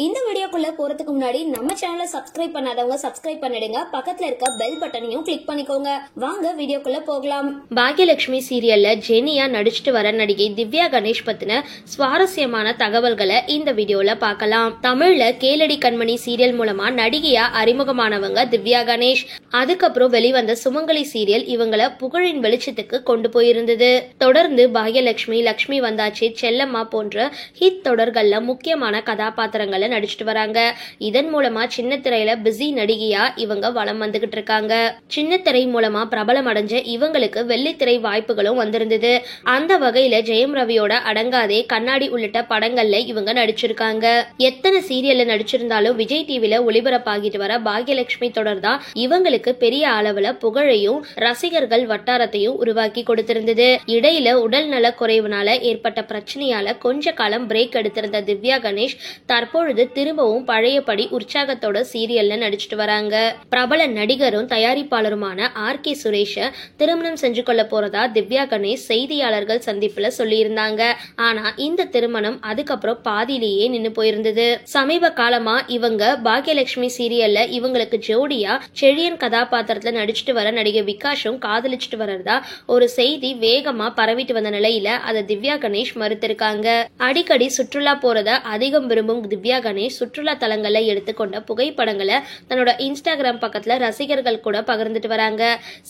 இந்த வீடியோக்குள்ள போறதுக்கு முன்னாடி நம்ம சேனலை சப்ஸ்கிரைப் பண்ணாதவங்க சப்ஸ்கிரைப் பண்ணிடுங்க. பக்கத்துல இருக்க பெல் பட்டனையும் கிளிக் பண்ணிக்கோங்க. வாங்க வீடியோக்குள்ள போகலாம். பாக்யலட்சுமி சீரியல்ல ஜெனியா நடிச்சிட்டு வர நடிகை திவ்யா கணேஷ் பத்தின சுவாரஸ்யமான தகவல்களை இந்த வீடியோல பார்க்கலாம். தமிழ்ல கேளடி கண்மணி சீரியல் மூலமா நடிகையா அறிமுகமானவங்க திவ்யா கணேஷ். அதுக்கப்புறம் வெளிவந்த சுமங்கலி சீரியல் இவங்கள புகழின் வெளிச்சத்துக்கு கொண்டு போயிருந்தது. தொடர்ந்து பாக்யலட்சுமி, லட்சுமி வந்தாச்சி, செல்லம்மா போன்ற ஹிட் தொடர்கள்ல முக்கியமான கதாபாத்திரங்கள் நடிச்சிட்டு வராங்க. இதன் மூலமா சின்ன திரையில பிஸி நடிகையா இவங்க வலம் வந்துகிட்டு இருக்காங்க. சின்ன திரை மூலமா பிரபலம் அடைஞ்ச இவங்களுக்கு வெள்ளித்திரை வாய்ப்புகளும் வந்திருந்தது. அந்த வகையில ஜெயம் ரவியோட அடங்காதே, கண்ணாடி உள்ளிட்ட படங்கள்ல இவங்க நடிச்சிருக்காங்க. எத்தனை சீரியல்ல நடிச்சிருந்தாலும் விஜய் டிவில ஒளிபரப்பாகிட்டு வர பாக்யலட்சுமி தொடர் தான் இவங்களுக்கு பெரிய அளவுல புகழையும் ரசிகர்கள் வட்டாரத்தையும் உருவாக்கி கொடுத்திருந்தது. இடையில உடல் நல குறைவுனால ஏற்பட்ட பிரச்சனையால கொஞ்ச காலம் பிரேக் எடுத்திருந்த திவ்யா கணேஷ் தற்போது திரும்பவும் பழையபடி உற்சாகத்தோட சீரியல்ல நடிச்சிட்டு வராங்க. பிரபல நடிகரும் தயாரிப்பாளருமான ஆர்.கே. சுரேஷ திருமணம் செஞ்சு கொள்ள போறதா திவ்யா கணேஷ் செய்தியாளர்கள் சந்திப்புல சொல்லியிருந்தாங்க. ஆனா இந்த திருமணம் அதுக்கப்புறம் பாதியிலேயே நின்னு போயிருந்தது. சமீப காலமா இவங்க பாக்யலட்சுமி சீரியல்ல இவங்களுக்கு ஜோடியா செழியன் கதாபாத்திரத்துல நடிச்சிட்டு வர நடிகை விகாஷும் காதலிச்சிட்டு வர்றதா ஒரு செய்தி வேகமா பரவிட்டு வந்த நிலையில அதை திவ்யா கணேஷ் மறுத்திருக்காங்க. அடிக்கடி சுற்றுலா போறத அதிகம் விரும்பும் திவ்யா கணேஷ் சுற்றுலா தலங்கள்ல எடுத்துக்கொண்ட புகைப்படங்களை தன்னோட இன்ஸ்டாகிராம் பக்கத்துல ரசிகர்கள் கூட பகிர்ந்துட்டு வராங்க.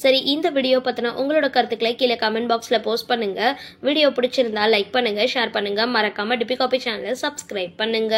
சரி, இந்த வீடியோ பத்தின உங்களோட கருத்துக்களை கீழே கமெண்ட் பாக்ஸ்ல போஸ்ட் பண்ணுங்க. வீடியோ பிடிச்சிருந்தா லைக் பண்ணுங்க, ஷேர் பண்ணுங்க, மறக்காம டிபி காபி சேனலை சப்ஸ்கிரைப் பண்ணுங்க.